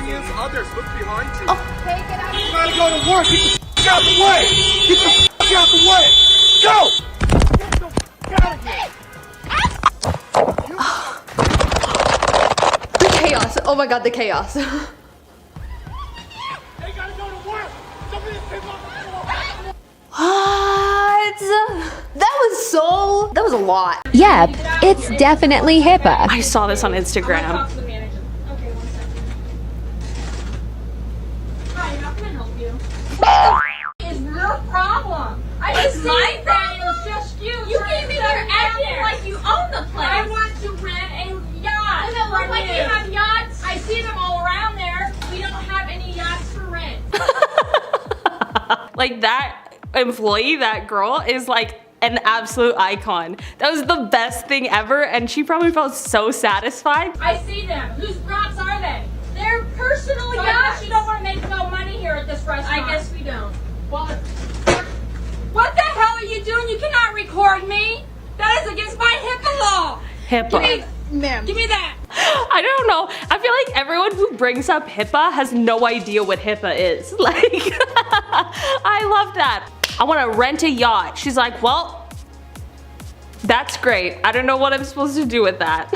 is others. Look behind you. Oh. Hey, get out of here. You gotta go to work. Get the f out the way. Get the f out the way. Go. Get the f out of here. The chaos. Oh my god, the chaos. They gotta go to work. Somebody pick up the floor. What? That was a lot. Yep, it's definitely HIPAA. I saw this on Instagram. Hi, how can I help you? Is your problem? It's my problem. It's just you. You came in here acting like you own the place. I want to rent a yacht. Does it look like we have yachts? I see them all around there. We don't have any yachts for rent. Like that employee, that girl is like an absolute icon. That was the best thing ever, and she probably felt so satisfied. I see them. Whose yachts are they? They're personal yachts. I guess you don't want to make no money here at this restaurant. I guess we don't. Well, what the hell are you doing? You cannot record me. That is against my HIPAA law. HIPAA. Give me that. I don't know. I feel like everyone who brings up HIPAA has no idea what HIPAA is. Like, I love that. I want to rent a yacht. She's like, well, that's great. I don't know what I'm supposed to do with that.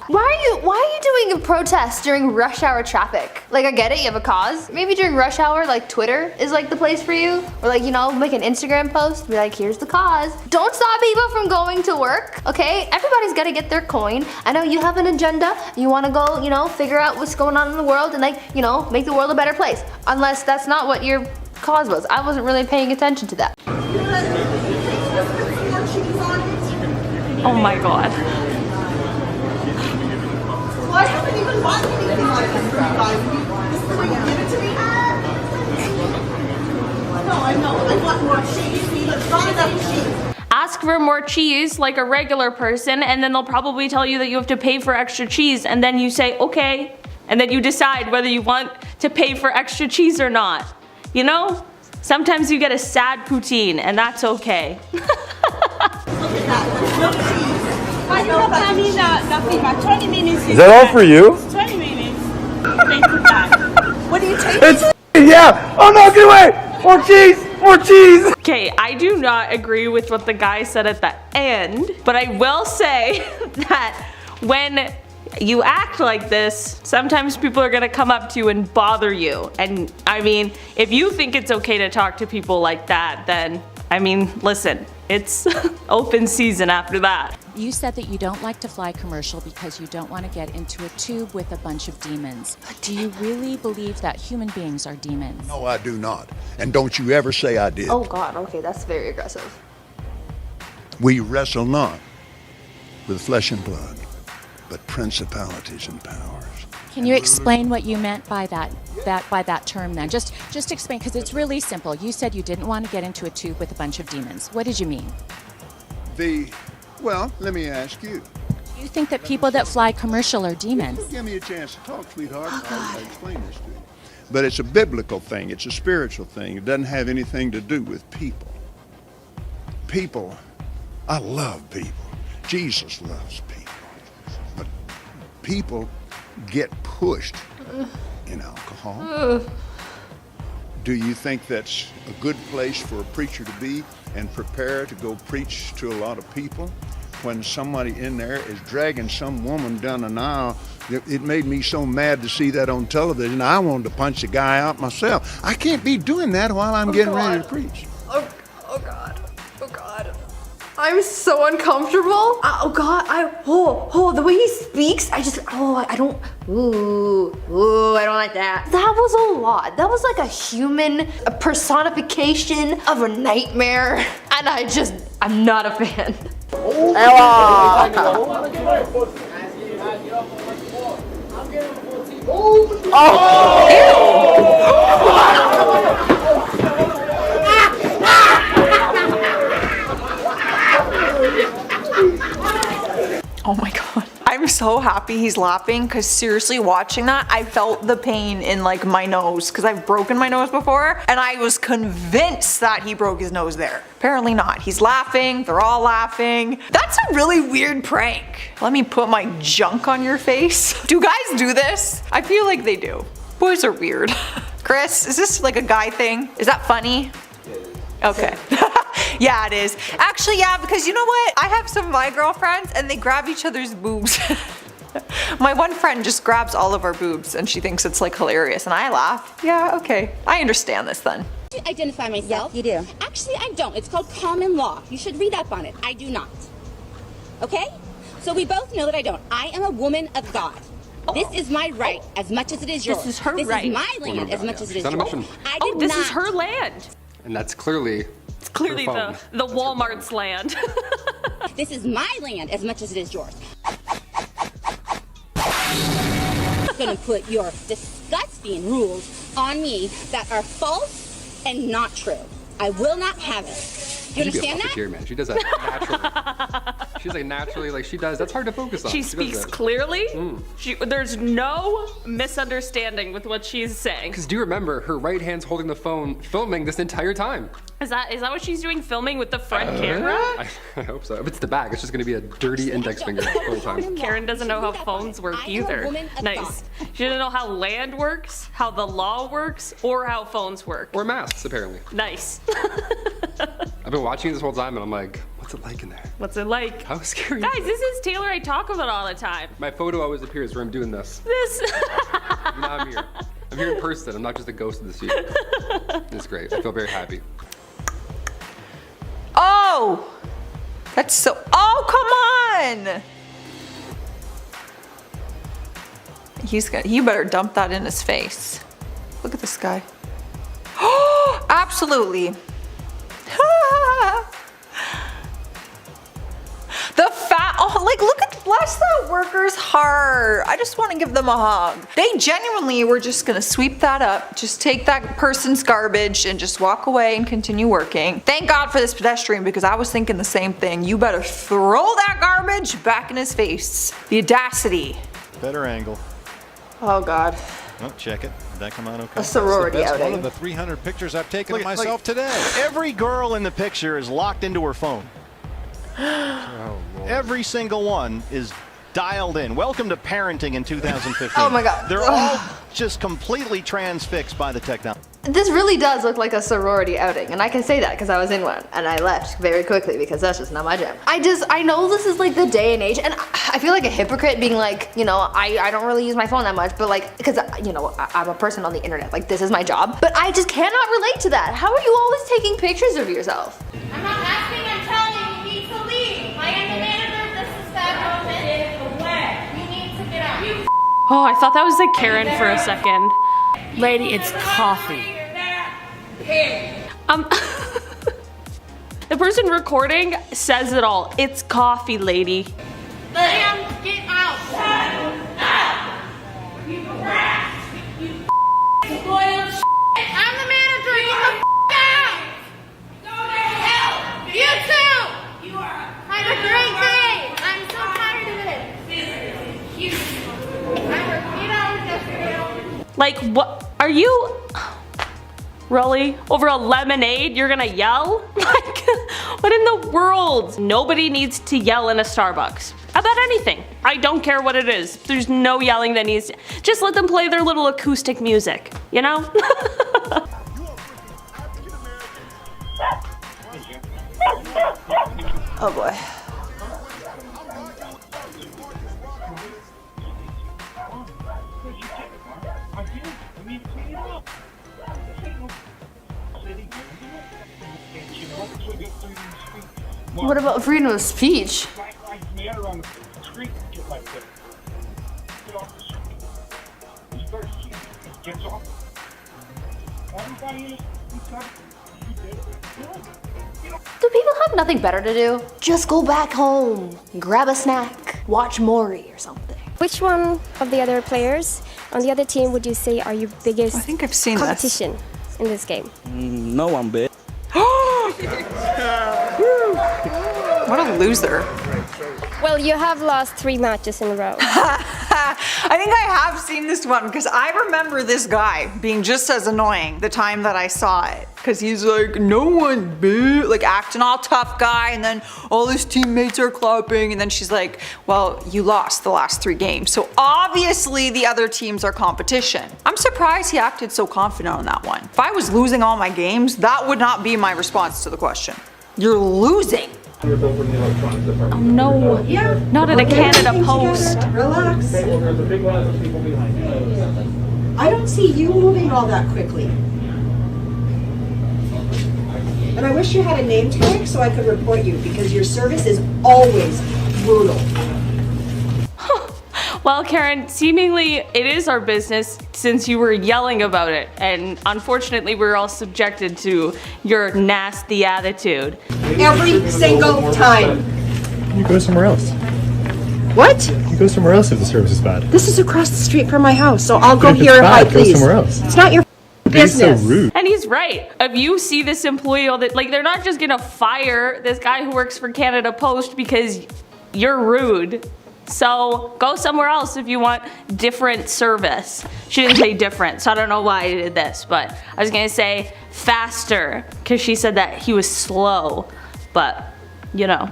Why are you doing a protest during rush hour traffic? Like, I get it, you have a cause. Maybe during rush hour, like Twitter is like the place for you. Or like, you know, make an Instagram post, be like, here's the cause. Don't stop people from going to work, okay? Everybody's gotta get their coin. I know you have an agenda. You wanna go, you know, figure out what's going on in the world and like, you know, make the world a better place. Unless that's not what your cause was. I wasn't really paying attention to that. Oh my god. Well, I haven't even bought anything like this for you guys. This is the way you give it to me? No, I know. I want more cheese. There's not enough cheese. Ask for more cheese like a regular person, and then they'll probably tell you that you have to pay for extra cheese, and then you say, okay, and then you decide whether you want to pay for extra cheese or not. You know? Sometimes you get a sad poutine, and that's okay. Look at that. There's no cheese. I know that means nothing but 20 minutes. Is that all for you? 20 minutes. Thank you, Dad. What do you take? It's yeah. Oh no, get away. More cheese. More cheese. Okay, I do not agree with what the guy said at the end, but I will say that when you act like this, sometimes people are gonna come up to you and bother you. And I mean, if you think it's okay to talk to people like that, then, I mean, listen, it's open season after that. You said that you don't like to fly commercial because you don't want to get into a tube with a bunch of demons. Do you really believe that human beings are demons? No, I do not. And don't you ever say I did. Oh god, okay, that's very aggressive. We wrestle not with flesh and blood, but principalities and powers. Can you explain what you meant by that term then? Just explain, because it's really simple. You said you didn't want to get into a tube with a bunch of demons. What did you mean? Well, let me ask you. Do you think that people that fly commercial are demons? Give me a chance to talk, sweetheart. I'll explain this to you. But it's a biblical thing. It's a spiritual thing. It doesn't have anything to do with people. People, I love people. Jesus loves people. But people get pushed in alcohol. Do you think that's a good place for a preacher to be and prepare to go preach to a lot of people? When somebody in there is dragging some woman down an aisle, it made me so mad to see that on television. I wanted to punch the guy out myself. I can't be doing that while I'm getting ready to preach. Oh god. Oh god. I'm so uncomfortable. Oh god, the way he speaks, I don't like that. That was a lot. That was like a personification of a nightmare. And I'm not a fan. Oh my god. I'm so happy he's laughing because seriously watching that, I felt the pain in like my nose because I've broken my nose before and I was convinced that he broke his nose there. Apparently not. He's laughing. They're all laughing. That's a really weird prank. Let me put my junk on your face. Do guys do this? I feel like they do. Boys are weird. Chris, is this like a guy thing? Is that funny? Okay. Yeah, it is. Actually, yeah, because you know what? I have some of my girlfriends and they grab each other's boobs. My one friend just grabs all of our boobs and she thinks it's like hilarious and I laugh. Yeah, okay. I understand this then. I identify myself. You do. Actually, I don't. It's called common law. You should read up on it. I do not. Okay? So we both know that I don't. I am a woman of God. This is my right as much as it is yours. This is her right. right. This is my land as much as it is Not a yours. mission. I did This not. is her land. And that's clearly It's clearly her phone. the Walmart's land. This is my land as much as it is yours. I'm gonna put your disgusting rules on me that are false and not true. I will not have it. You She'd be a understand that? puppeteer, man. She does that naturally. She's like naturally, like she does. That's hard to focus on. She does speaks that. clearly. There's no misunderstanding with what she's saying. Because do you remember her right hand's holding the phone, filming this entire time? Is that what she's doing, filming with the front camera? I hope so. If it's the back, it's just gonna be a dirty index finger the whole time. Karen doesn't know how phones work either. Nice. She doesn't know how land works, how the law works, or how phones work. Or masks, apparently. Nice. I've been watching this whole time and I'm like, what's it like in there? What's it like? How scary Guys, is this is Taylor I talk about all the time. My photo always appears where I'm doing this. Now I'm here. I'm here in person. I'm not just a ghost of the seat. It's great. I feel very happy. Oh! That's so, oh, come on! You better dump that in his face. Look at this guy. Oh, absolutely. The fat, oh, like look at, bless that worker's heart. I just want to give them a hug. They genuinely were just gonna sweep that up, just take that person's garbage and just walk away and continue working. Thank God for this pedestrian because I was thinking the same thing. You better throw that garbage back in his face. The audacity. Better angle. Oh God. Oh, check it. Did that come out okay? A sorority That's outing. one of the 300 pictures I've taken of myself today. Every girl in the picture is locked into her phone. Oh, Lord. Every single one is dialed in. Welcome to parenting in 2015. Oh my God. They're all just completely transfixed by the technology. This really does look like a sorority outing, and I can say that because I was in one, and I left very quickly because that's just not my jam. I know this is like the day and age, and I feel like a hypocrite being like, you know, I don't really use my phone that much, but like, because, you know, I'm a person on the internet, like this is my job, but I just cannot relate to that. How are you always taking pictures of yourself? I'm not asking, I'm telling you, you need to leave. I am the manager of this establishment. Get away. You need to get out. Oh, I thought that was like Karen for a second. Lady, it's coffee. The person recording says it all. It's coffee, lady. Ma'am, get out. Shut up. You rat. You spoiled shit. I'm the manager. Get the out. Go to hell. You too. You are. Have a great day. I'm so tired of it. This is cute. I worked 8 hours yesterday. Like, what? Are you... Really? Over a lemonade, you're gonna yell? Like, what in the world? Nobody needs to yell in a Starbucks. About anything. I don't care what it is. There's no yelling that needs to... Just let them play their little acoustic music, you know? Oh boy. What about freedom of speech? Do people have nothing better to do? Just go back home, grab a snack, watch Maury or something. Which one of the other players on the other team would you say are your biggest I think I've seen competition in this game? No one bit. What a loser. Well, you have lost 3 matches in a row. I think I have seen this one because I remember this guy being just as annoying the time that I saw it. Because he's like, no one bit, like acting all tough guy, and then all his teammates are clapping, and then she's like, well, you lost the last 3 games. So obviously the other teams are competition. I'm surprised he acted so confident on that one. If I was losing all my games, that would not be my response to the question. You're losing. Oh no, not at a Canada Post. Relax. I don't see you moving all that quickly. And I wish you had a name tag so I could report you because your service is always brutal. Well, Karen, seemingly it is our business since you were yelling about it, and unfortunately we're all subjected to your nasty attitude. Every single time. You go somewhere else. What? You go somewhere else if the service is bad. This is across the street from my house, so I'll go If it's here if I bad, please. Go somewhere else. It's not your business. So rude. And he's right. If you see this employee all that, like, they're not just gonna fire this guy who works for Canada Post because you're rude. So go somewhere else if you want different service. She didn't say different, so I don't know why I did this, but I was gonna say faster because she said that he was slow, but you know.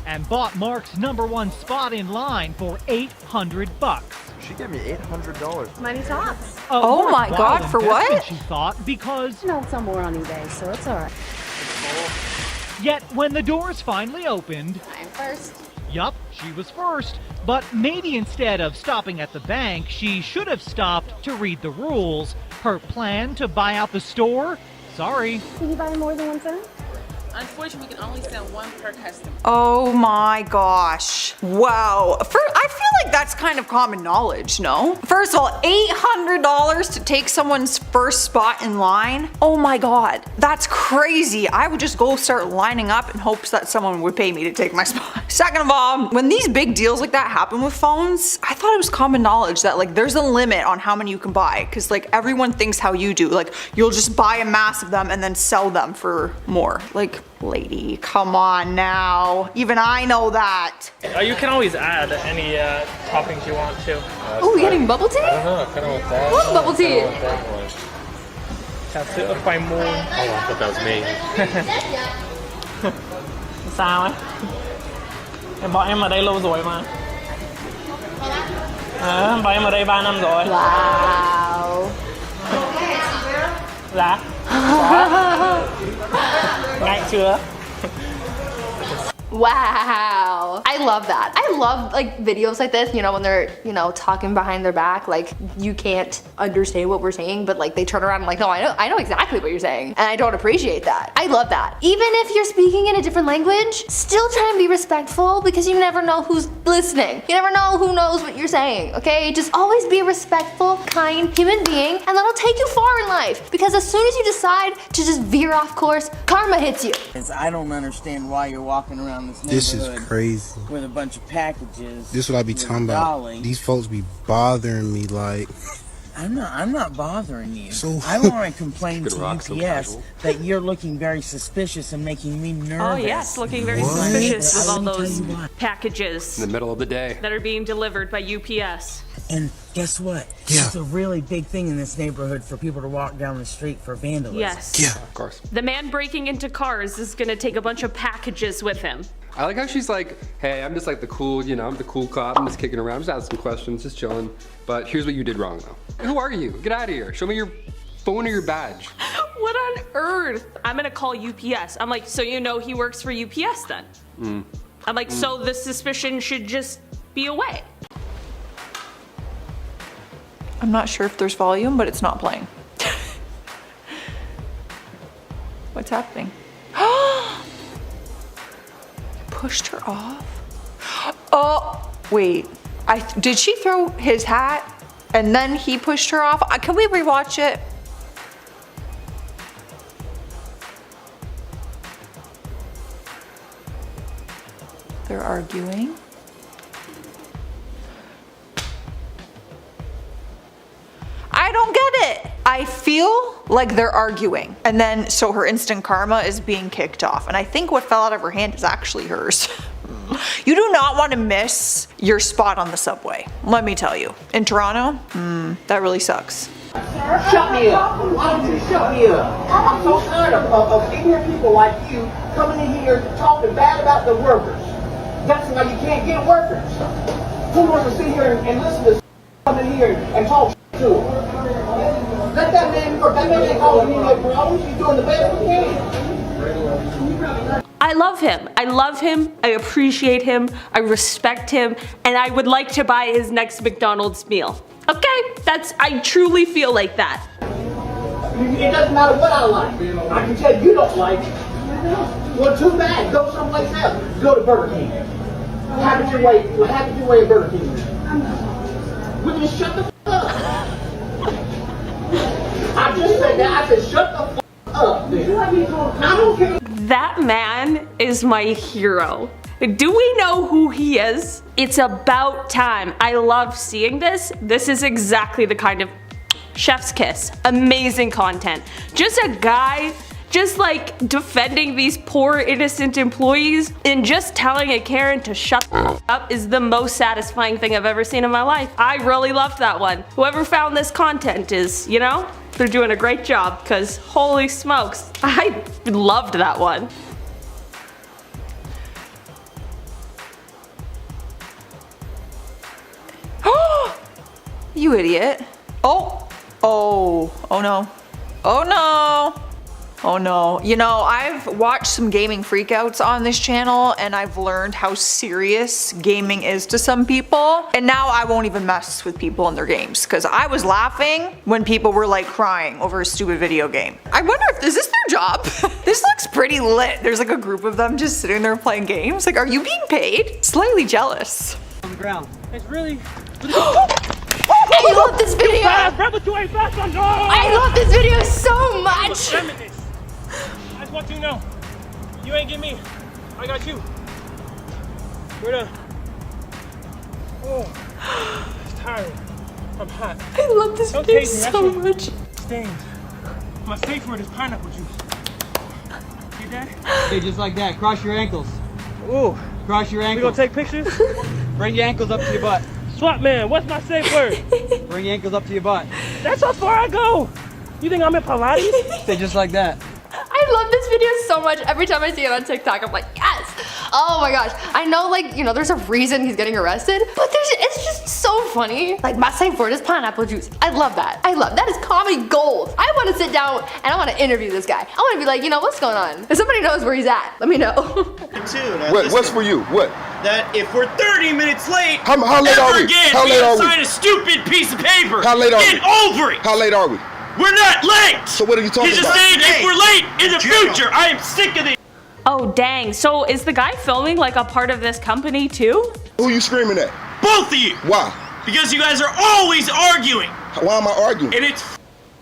And bought Mark's #1 spot in line for $800. She gave me $800. Money talks. Oh my God, for what? She thought because somewhere on eBay, so it's alright. Yet when the doors finally opened, I'm first. yup, she was first. But maybe instead of stopping at the bank, she should have stopped to read the rules. Her plan to buy out the store? Sorry. Can you buy more than one phone? Unfortunately, we can only sell one per customer. Oh my gosh. Wow. I feel like that's kind of common knowledge, no? First of all, $800 to take someone's first spot in line? Oh my God, that's crazy. I would just go start lining up in hopes that someone would pay me to take my spot. Second of all, when these big deals like that happen with phones, I thought it was common knowledge that like there's a limit on how many you can buy because like everyone thinks how you do. Like you'll just buy a mass of them and then sell them for more. Like, lady, come on now. Even I know that. You can always add any toppings you want to. Oh, we getting bubble tea? I don't know, I kind of want that. Love bubble tea. That's it, by moon. Oh, I thought that was me. Sao ấy? Bọn em ở đây lâu rồi mà. Bọn em ở đây 3 năm rồi. Wow. Dạ. Ngay chưa? Wow. I love that. I love like videos like this, you know, when they're, you know, talking behind their back, like you can't understand what we're saying, but like they turn around and like, no, I know exactly what you're saying. And I don't appreciate that. I love that. Even if you're speaking in a different language, still try and be respectful because you never know who's listening. You never know who knows what you're saying, okay? Just always be a respectful, kind human being and that'll take you far in life because as soon as you decide to just veer off course, karma hits you. I don't understand why you're walking around this is crazy. With a bunch of packages. This is what I be talking about. These folks be bothering me like. I'm not bothering you. So I want to complain to UPS that you're looking very suspicious and making me nervous. Oh yes, looking very suspicious with all those packages in the middle of the day that are being delivered by UPS. And guess what? Yeah. It's a really big thing in this neighborhood for people to walk down the street for vandalism. Yes. Yeah. Of course. The man breaking into cars is gonna take a bunch of packages with him. I like how she's like, hey, I'm just like the cool, you know, I'm the cool cop. I'm just kicking around, just asking questions, just chilling. But here's what you did wrong though. Who are you? Get out of here. Show me your phone or your badge. What on earth? I'm gonna call UPS. I'm like, so you know he works for UPS then? I'm like, so the suspicion should just be away. I'm not sure if there's volume, but it's not playing. What's happening? Pushed her off? Oh, wait. Did she throw his hat and then he pushed her off? Can we rewatch it? They're arguing. I don't get it. I feel like they're arguing. And then, so her instant karma is being kicked off. And I think what fell out of her hand is actually hers. You do not want to miss your spot on the subway. Let me tell you. In Toronto, that really sucks. Shut me up. Why don't you shut me up? I'm so tired of ignorant people like you coming in here talking bad about the workers. That's why you can't get workers. Who wants to sit here and listen to come in here and talk to him. Let that man work. That man ain't calling you no problems. He's doing the best he can. I love him. I love him. I appreciate him. I respect him. And I would like to buy his next McDonald's meal. Okay? I truly feel like that. It doesn't matter what I like. I can tell you don't like it. Well, too bad. Go someplace else. Go to Burger King. Have it your way at Burger King. Will you shut the f*** up? I just said that. I said shut the f*** up, dude. I don't care. That man is my hero. Do we know who he is? It's about time. I love seeing this. This is exactly the kind of chef's kiss. Amazing content. Just a guy just like defending these poor innocent employees and just telling a Karen to shut up is the most satisfying thing I've ever seen in my life. I really loved that one. Whoever found this content is, you know, they're doing a great job because holy smokes, I loved that one. You idiot. Oh no. Oh no. Oh no. You know, I've watched some gaming freakouts on this channel and I've learned how serious gaming is to some people. And now I won't even mess with people in their games because I was laughing when people were like crying over a stupid video game. I wonder if, is this their job? This looks pretty lit. There's like a group of them just sitting there playing games. Like, are you being paid? Slightly jealous. On the ground. It's really... I love this video! I love this video so much! I just want you to know, you ain't get me. I got you. Where the... Oh, it's tiring. I'm hot. I love this video so much. Stains. My safe word is pineapple juice. Get that? Okay, just like that. Cross your ankles. Ooh. Cross your ankles. We gonna take pictures? Bring your ankles up to your butt. Swap man, what's my safe word? Bring your ankles up to your butt. That's how far I go. You think I'm in Pilates? Stay just like that. I love this video so much. Every time I see it on TikTok, I'm like, yes! Oh my gosh. I know, like, you know, there's a reason he's getting arrested, but it's just so funny. Like, my safe word is pineapple juice. I love that. That is comedy gold. I want to sit down and I want to interview this guy. I want to be like, you know, what's going on? If somebody knows where he's at, let me know. What's for you? What? That if we're 30 minutes late, How late are we? again, How late are we? sign a stupid piece of paper. How late are we? Get over it. How late are we? We're not late. So what are you talking He's just about? saying if we're late in the future, I am sick of this. Oh dang, so is the guy filming like a part of this company too? Who you screaming at? Both of you. Why? Because you guys are always arguing. Why am I arguing? And it's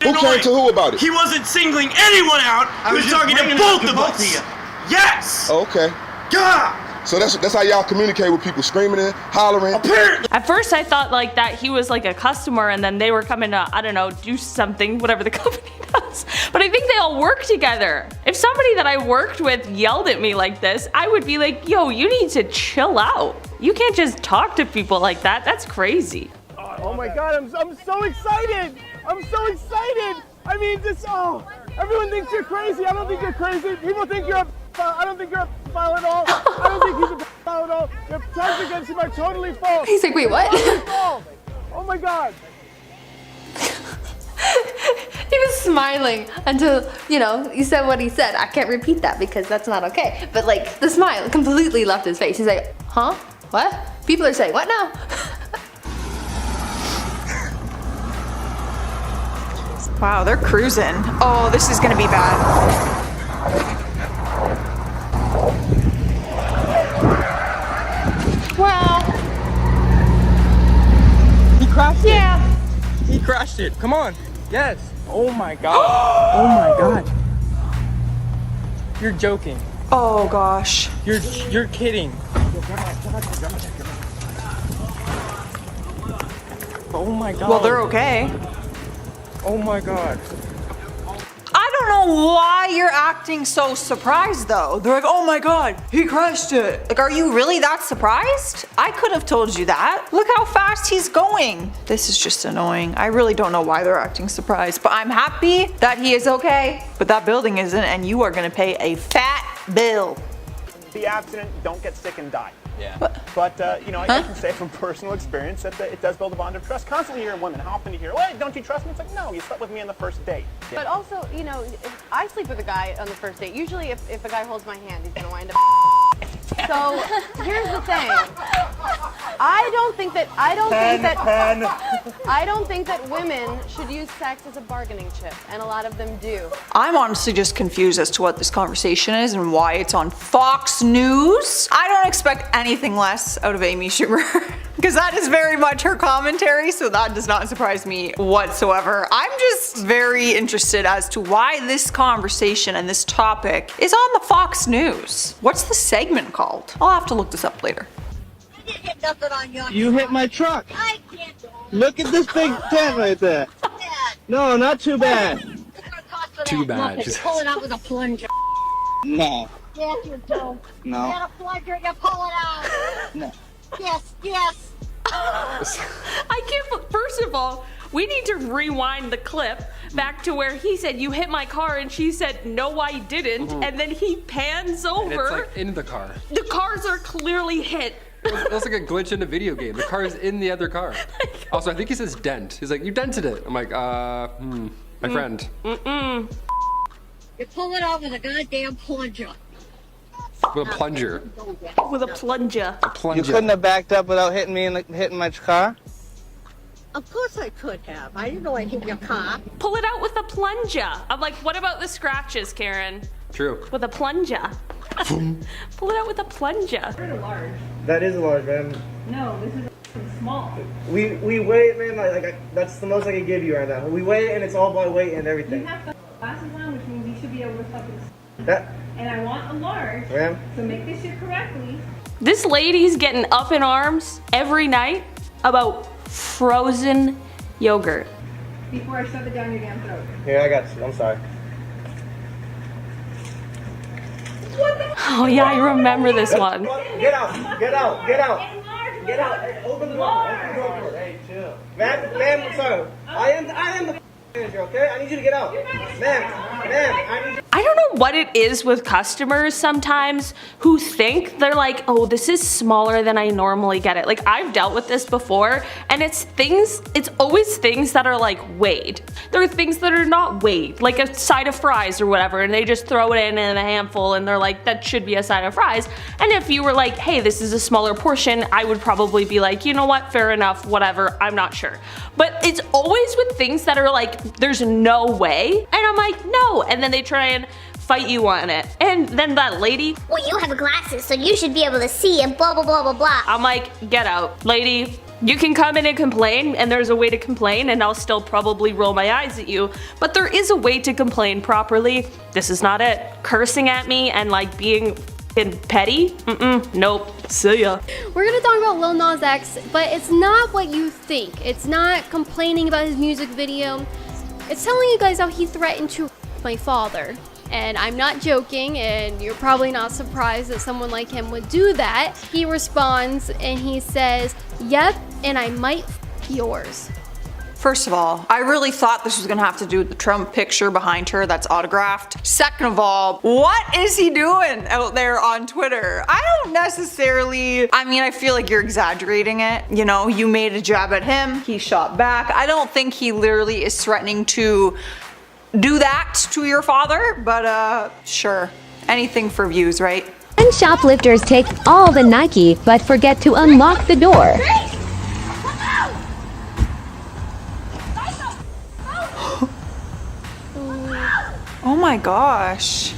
Who came to who about it? He wasn't singling anyone out. He was talking to both of us. Yes. Okay. God. So that's how y'all communicate with people, screaming and hollering? Apparently. At first I thought like that he was like a customer and then they were coming to, I don't know, do something, whatever the company does. But I think they all work together. If somebody that I worked with yelled at me like this, I would be like, yo, you need to chill out. You can't just talk to people like that. That's crazy. Oh my God, I'm so excited. I'm so excited. I mean, everyone thinks you're crazy. I don't think you're crazy. People think you're I don't think you're a pedophile at all. I don't think he's a pedophile at all. The charges against him are totally false. He's like, wait, what? Oh my God. He was smiling until, you know, he said what he said. I can't repeat that because that's not okay. But like, the smile completely left his face. He's like, huh? What? People are saying, what now? Wow, they're cruising. Oh, this is gonna be bad. Wow. He crashed it. Yeah. He crashed it. Come on. Yes. Oh my God. Oh my God. You're joking. Oh gosh. You're kidding. Oh my God. Well, they're okay. Oh my God. I don't know why you're acting so surprised though. They're like, oh my God, he crashed it. Like, are you really that surprised? I could have told you that. Look how fast he's going. This is just annoying. I really don't know why they're acting surprised, but I'm happy that he is okay. But that building isn't, and you are gonna pay a fat bill. Be abstinent, don't get sick and die. Yeah. But you know, I can say from personal experience that it does build a bond of trust. Constantly hearing women, how often do you hear, well, don't you trust me? It's like, no, you slept with me on the first date. But also, you know, if I sleep with a guy on the first date, usually if a guy holds my hand, he's gonna wind up. So here's the thing. I don't think that women should use sex as a bargaining chip, and a lot of them do. I'm honestly just confused as to what this conversation is and why it's on Fox News. I don't expect anything less out of Amy Schumer. Because that is very much her commentary, so that does not surprise me whatsoever. I'm just very interested as to why this conversation and this topic is on the Fox News. What's the segment called? I'll have to look this up later. You hit my truck. I can't. Look at this big dent right there. No, not too bad. Too bad. Pull it out with a plunger. No. Yes, you do. No. You got a plunger, you pull it out. No. Yes, yes. I can't. First of all, we need to rewind the clip back to where he said, "You hit my car," and she said, "No, I didn't." And then he pans over. And it's like in the car. The cars are clearly hit. It was like a glitch in a video game. The car is in the other car. Also, I think he says dent. He's like, "You dented it." I'm like, my friend. You pull it out with a goddamn plunger. With a plunger. With a plunger. A plunger. You couldn't have backed up without hitting me and hitting my car? Of course I could have. I didn't know I hit your car. Pull it out with a plunger. I'm like, what about the scratches, Karen? True. With a plunger. Pull it out with a plunger. That is a large, man. No, this is small. We weigh it, man, like that's the most I can give you right now. We weigh it and it's all by weight and everything. You have the glasses on, which means you should be able to fucking see. That. And I want a large, ma'am? so make this shit correctly. This lady's getting up in arms every night about frozen yogurt. Before I shove it down your damn throat. Here, I got you. I'm sorry. Oh yeah, I remember this one. Get out! Get out! Get out! Get out! Hey, open the door! Open the door! Hey, chill. Ma'am, I'm sorry. I am the manager, okay? I need you to get out. Ma'am, I need you. I don't know what it is with customers sometimes who think they're like, oh, this is smaller than I normally get it. Like, I've dealt with this before, and it's always things that are like weighed. There are things that are not weighed, like a side of fries or whatever, and they just throw it in a handful and they're like, that should be a side of fries. And if you were like, hey, this is a smaller portion, I would probably be like, you know what, fair enough, whatever, I'm not sure. But it's always with things that are like, there's no way. And I'm like, no. And then they try and fight you on it. And then that lady, well, you have glasses, so you should be able to see and blah, blah, blah, blah, blah. I'm like, get out. Lady, you can come in and complain, and there's a way to complain, and I'll still probably roll my eyes at you. But there is a way to complain properly. This is not it. Cursing at me and like being petty? Nope. See ya. We're gonna talk about Lil Nas X, but it's not what you think. It's not complaining about his music video. It's telling you guys how he threatened to my father. And I'm not joking, and you're probably not surprised that someone like him would do that. He responds and he says, yep, and I might yours. First of all, I really thought this was gonna have to do with the Trump picture behind her that's autographed. Second of all, what is he doing out there on Twitter? I don't necessarily, I feel like you're exaggerating it. You know, you made a jab at him, he shot back. I don't think he literally is threatening to do that to your father, but sure. Anything for views, right? And shoplifters take all the Nike, but forget to unlock the door. Oh my gosh.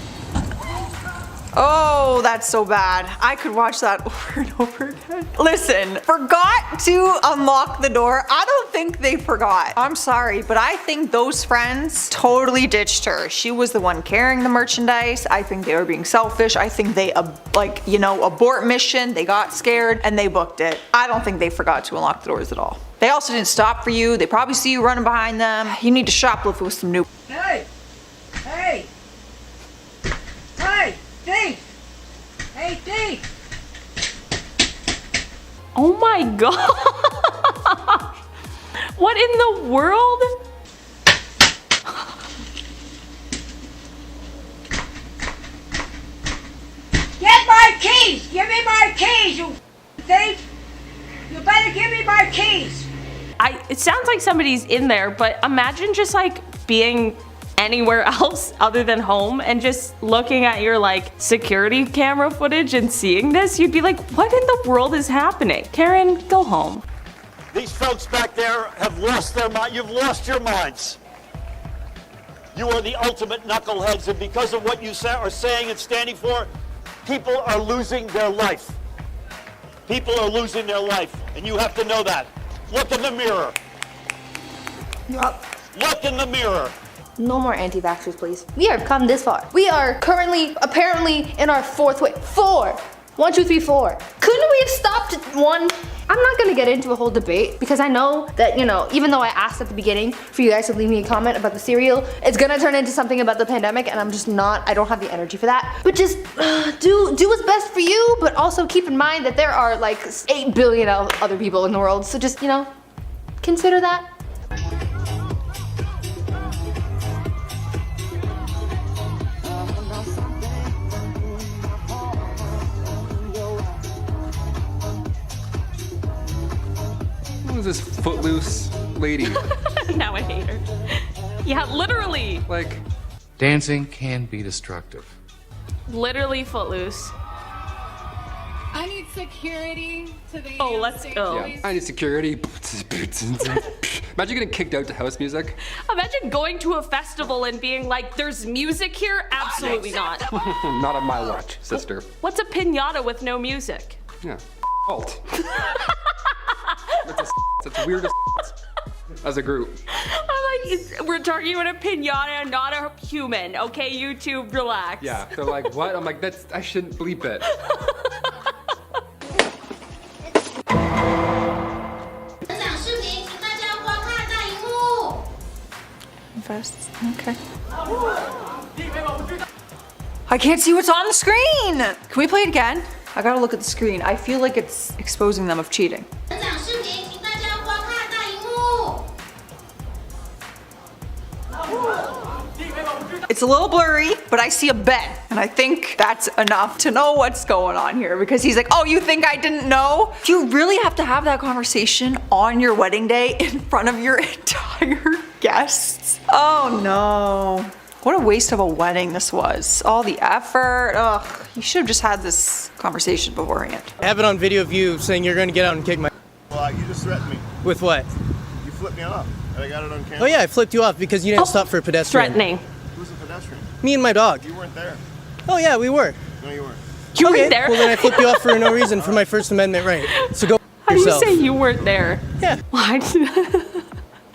Oh, that's so bad. I could watch that over and over again. Listen, forgot to unlock the door. I don't think they forgot. I'm sorry, but I think those friends totally ditched her. She was the one carrying the merchandise. I think they were being selfish. I think they, abort mission. They got scared and they booked it. I don't think they forgot to unlock the doors at all. They also didn't stop for you. They probably see you running behind them. You need to shoplift with some new. Hey! Hey! Hey! Thief! Hey, thief! Oh my god! What in the world? Get my keys! Give me my keys, you Thief, you better give me my keys. It sounds like somebody's in there, but imagine just like being anywhere else other than home and just looking at your like security camera footage and seeing this. You'd be like, what in the world is happening? Karen, go home. These folks back there have lost their mind. You've lost your minds. You are the ultimate knuckleheads, and because of what you are saying and standing for, people are losing their life. People are losing their life, and you have to know that. Look in the mirror. Look in the mirror. No more anti-vaxxers, please. We have come this far. We are currently, apparently, in our fourth wave. 4. 1, 2, 3, 4. Couldn't we have stopped at 1? I'm not gonna get into a whole debate because I know that, you know, even though I asked at the beginning for you guys to leave me a comment about the cereal, it's gonna turn into something about the pandemic, and I'm just not, I don't have the energy for that. But just do what's best for you, but also keep in mind that there are like 8 billion other people in the world. So just, you know, consider that. Who's this footloose lady? Now I hate her. Yeah, literally. Like, dancing can be destructive. Literally footloose. I need security to the let's go. Yeah, I need security. Imagine getting kicked out to house music. Imagine going to a festival and being like, there's music here? Absolutely not. Not on my watch, sister. What's a piñata with no music? Yeah, fault. That's weird as a group. I'm like, we're talking about a piñata, not a human. Okay, YouTube, relax. Yeah, they're like, what? I'm like, I shouldn't bleep it. First, okay. I can't see what's on the screen. Can we play it again? I gotta look at the screen. I feel like it's exposing them of cheating. It's a little blurry, but I see a bed, and I think that's enough to know what's going on here, because he's like, oh, you think I didn't know? Do you really have to have that conversation on your wedding day in front of your entire guests? Oh no. What a waste of a wedding this was. All the effort, ugh. You should have just had this conversation beforehand. I have it on video of you saying you're gonna get out and kick my. Well, you just threatened me. With what? You flipped me off. And I got it on camera. Oh yeah, I flipped you off because you didn't stop for a pedestrian. Threatening. Who's a pedestrian? Me and my dog. You weren't there. Oh yeah, we were. No, you weren't. You okay, weren't there? Well then I flipped you off for no reason for my First Amendment right. So go How yourself. do you say you weren't there? Yeah. What?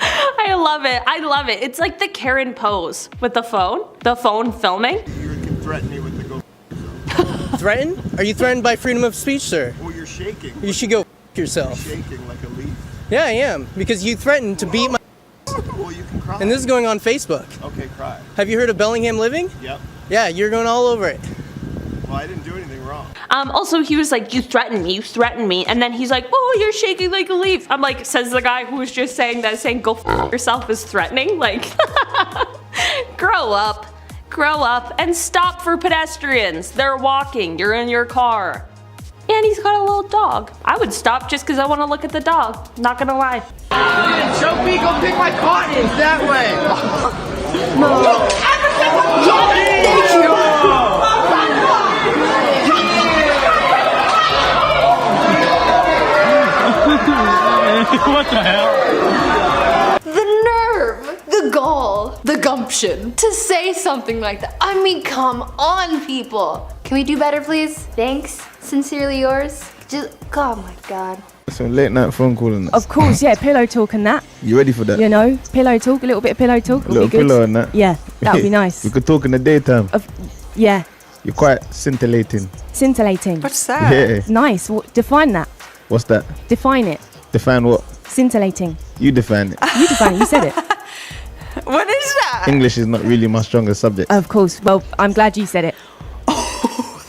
I love it. I love it. It's like the Karen pose with the phone filming. You can threaten me with the go. Threaten? Are you threatened by freedom of speech, sir? Oh, you're shaking. You should go yourself. You're shaking like a leaf. Yeah, I am. Because you threatened to beat my. Well, you can cry. And this is going on Facebook. Okay, cry. Have you heard of Bellingham Living? Yep. Yeah, you're going all over it. Well, I didn't do anything wrong. Also, he was like, you threatened me. And then he's like, oh, you're shaking like a leaf. I'm like, says the guy who was just saying that, saying go f yourself is threatening. Like, grow up and stop for pedestrians. They're walking, you're in your car. And he's got a little dog. I would stop just because I want to look at the dog. Not gonna lie. Show me, go pick my cottons that way. No. Thank you. What the hell? The nerve, the gall, the gumption to say something like that. I mean, come on, people. Can we do better, please? Thanks. Sincerely yours. Just, oh my God. Some late night phone call and that. Of course, yeah, pillow talk and that. You ready for that? You know, pillow talk, a little bit of pillow talk. A little be good. pillow and that. Yeah, that would be nice. We could talk in the daytime. Yeah. You're quite scintillating. Scintillating. What's that? Yeah. Nice. Define that. What's that? Define it. Define what? Scintillating. You define it. You define it. You said it. What is that? English is not really my strongest subject. Of course. Well, I'm glad you said it.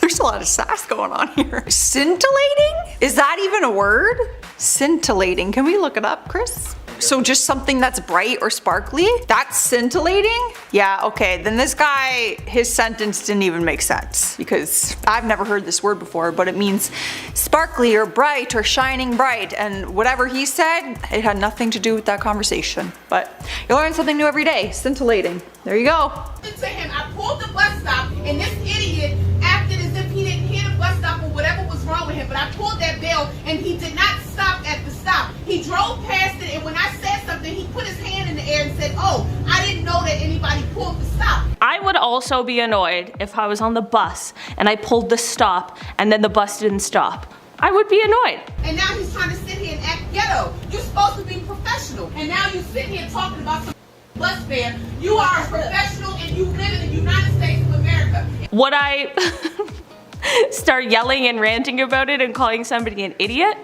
There's a lot of sass going on here. Scintillating? Is that even a word? Scintillating. Can we look it up, Chris? So just something that's bright or sparkly? That's scintillating? Yeah, okay, then this guy, his sentence didn't even make sense because I've never heard this word before, but it means sparkly or bright or shining bright, and whatever he said, it had nothing to do with that conversation. But you learn something new every day. Scintillating. There you go. To him, I pulled the bus stop, and this idiot acted as if he didn't hear the bus stop or whatever was wrong with him. But I pulled that bell, and he did not stop at the stop. He drove past it, and when I said something, he put his hand in the air and said, "Oh, I didn't know that anybody pulled the stop." I would also be annoyed if I was on the bus and I pulled the stop and then the bus didn't stop. I would be annoyed. And now he's trying to sit here and act ghetto. You're supposed to be professional, and now you sit here talking about some bus fare. You are a professional, and you live in the United States of America. Would I start yelling and ranting about it and calling somebody an idiot?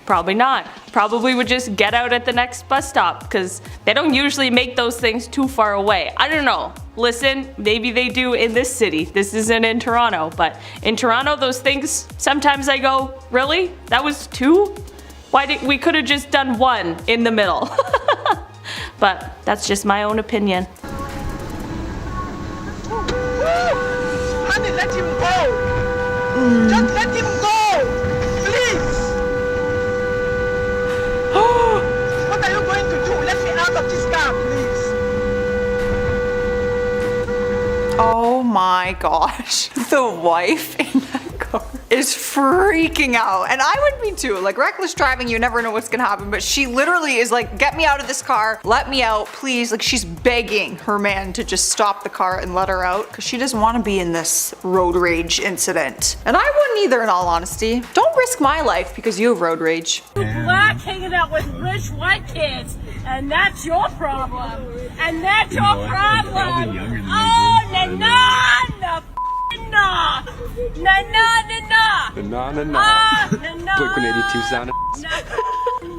Probably not. Probably would just get out at the next bus stop because they don't usually make those things too far away. I don't know. Listen, maybe they do in this city. This isn't in Toronto, but in Toronto, those things, sometimes I go, really? That was 2? We could have just done 1 in the middle. But that's just my own opinion. Honey, let him go. Just let him go, please. What are you going to do? Let me out of this car, please. Oh my gosh. The wife in that car is freaking out. And I would be too. Like, reckless driving, you never know what's gonna happen. But she literally is like, get me out of this car. Let me out, please. Like, she's begging her man to just stop the car and let her out because she doesn't want to be in this road rage incident. And I wouldn't either, in all honesty. Don't risk my life because you have road rage. Black hanging out with rich white kids, and that's your problem. And that's your problem. Oh, na na na na na na na na. The na na na. Blink 182 sound. Na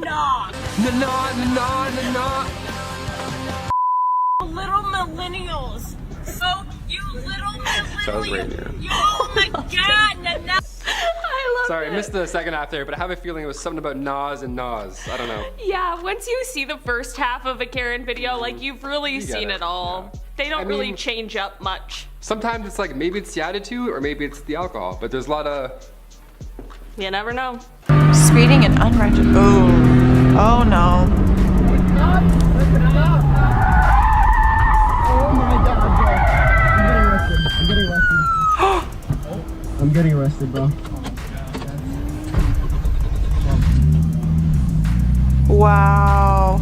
na Na na na. little millennials. So you little millennials. So I was right here. Oh my God, na na. Sorry, I missed the second half there, but I have a feeling it was something about Nas and Nas. I don't know. Yeah, once you see the first half of a Karen video, like, you've really seen it all. Yeah. They don't really change up much. Sometimes it's like, maybe it's the attitude or maybe it's the alcohol, but there's a lot of... You never know. Speeding and unregistered. Oh no. Oh my God, bro. I'm getting arrested, bro. Wow.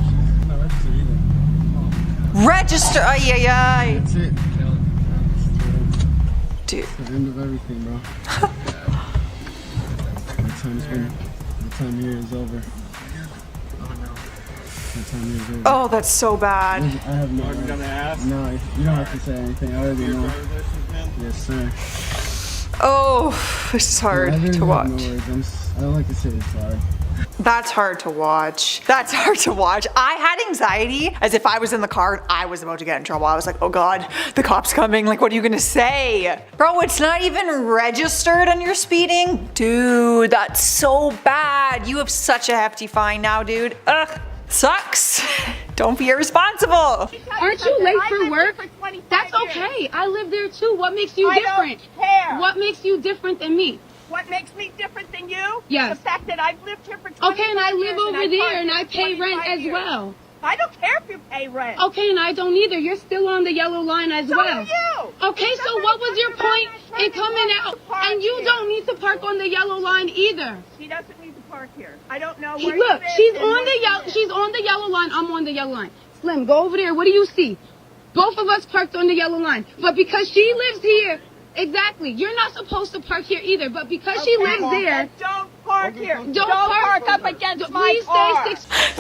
Register. Ay, ay, ay. That's it. Dude. It's the end of everything, bro. My time here is over. My time here is over. Oh, that's so bad. I have no idea. No, you don't have to say anything. I already know. Yes, sir. Oh, this is hard to watch. No words. I don't like to say it's hard. That's hard to watch. That's hard to watch. I had anxiety as if I was in the car and I was about to get in trouble. I was like, oh God, the cop's coming. Like, what are you gonna say? Bro, it's not even registered and you're speeding? Dude, that's so bad. You have such a hefty fine now, dude. Ugh, sucks. Don't be irresponsible. Aren't you late for work? That's okay. I live there too. What makes you different? Don't care. What makes you different than me? What makes me different than you? Yes. The fact that I've lived here for 20 Okay, and I live years over there and I pay rent as well. I don't care if you pay rent. Okay, and I don't either. You're still on the yellow line as well. So are you. Okay, so what was your point in coming out? And you don't need to park on the yellow line either. She doesn't need to park here. I don't know where Look, you live. she's on the yellow line. I'm on the yellow line. Slim, go over there. What do you see? Both of us parked on the yellow line. But because she lives here, exactly, you're not supposed to park here either. But because she lives there, don't park here. Don't park up against my car.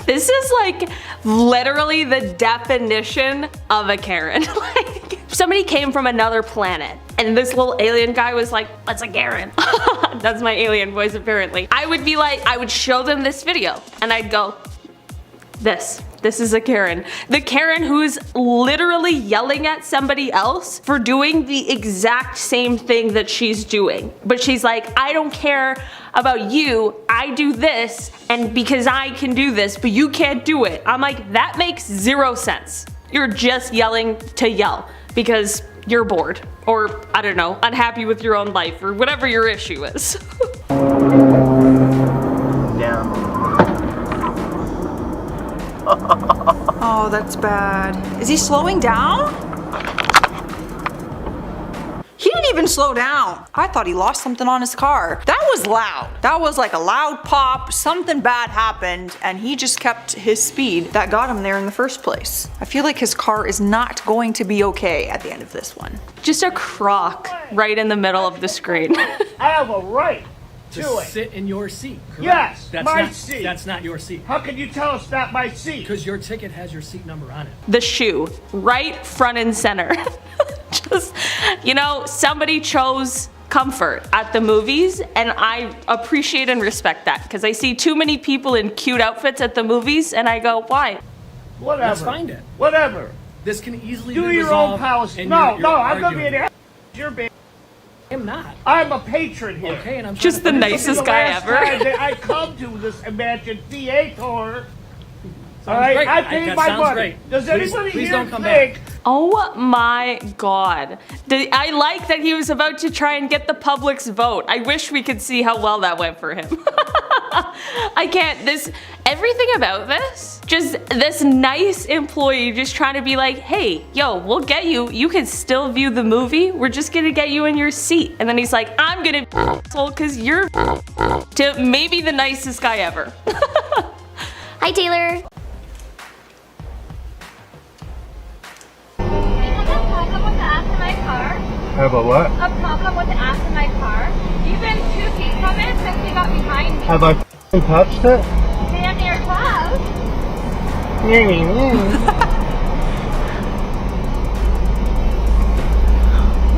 This is like literally the definition of a Karen. Like, somebody came from another planet and this little alien guy was like, that's a Karen. That's my alien voice apparently. I would be like, I would show them this video and I'd go, This is a Karen. The Karen who's literally yelling at somebody else for doing the exact same thing that she's doing. But she's like, I don't care about you, I do this, and because I can do this, but you can't do it. I'm like, that makes zero sense. You're just yelling to yell because you're bored, or I don't know, unhappy with your own life, or whatever your issue is. Oh, that's bad. Is he slowing down? He didn't even slow down. I thought he lost something on his car. That was loud. That was like a loud pop. Something bad happened and he just kept his speed that got him there in the first place. I feel like his car is not going to be okay at the end of this one. Just a crock right in the middle of the screen. I have a right to it. sit in your seat. Correct? Yes, that's my not, seat. That's not your seat. How can you tell it's not my seat? Because your ticket has your seat number on it. The shoe, right front and center. Just, you know, somebody chose comfort at the movies, and I appreciate and respect that because I see too many people in cute outfits at the movies and I go, why? Whatever. Let's find it. Whatever. This can easily do be your resolved. own policy. And No, you're I'm gonna be arguing. an ass. You're being. I'm not. I'm a patron here. Okay, and I'm just the nicest guy ever. Time that I come to this Imagine Theater. All Sounds right, great. I paid That my sounds money. great. Does anybody please here don't come think? back. Oh my god. I like that he was about to try and get the public's vote. I wish we could see how well that went for him. I can't, everything about this, just this nice employee just trying to be like, hey, yo, we'll get you, you can still view the movie, we're just gonna get you in your seat. And then he's like, I'm gonna be asshole because you're to maybe the nicest guy ever. Hi, Taylor. Have a what? A problem with the ass in my car. You've been 2 feet from it since you got behind me. Have I touched it? Damn near close.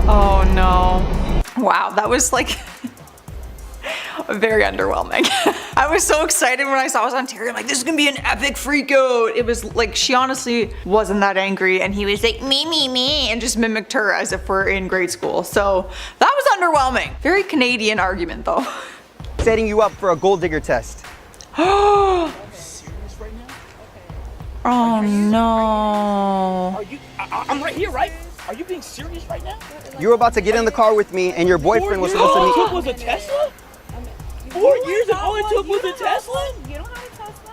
Oh no. Wow, that was like very underwhelming. I was so excited when I saw it was on Terry. I'm like, this is gonna be an epic freak out. It was like, she honestly wasn't that angry and he was like, me, and just mimicked her as if we're in grade school. So that was underwhelming. Very Canadian argument though. Setting you up for a gold digger test. Oh no. Are you? I'm right here, right? Are you being serious right now? You were about to get in the car with me and your boyfriend was supposed to meet. All it took was a Tesla? 4 years and all it took was a Tesla? You don't have a Tesla?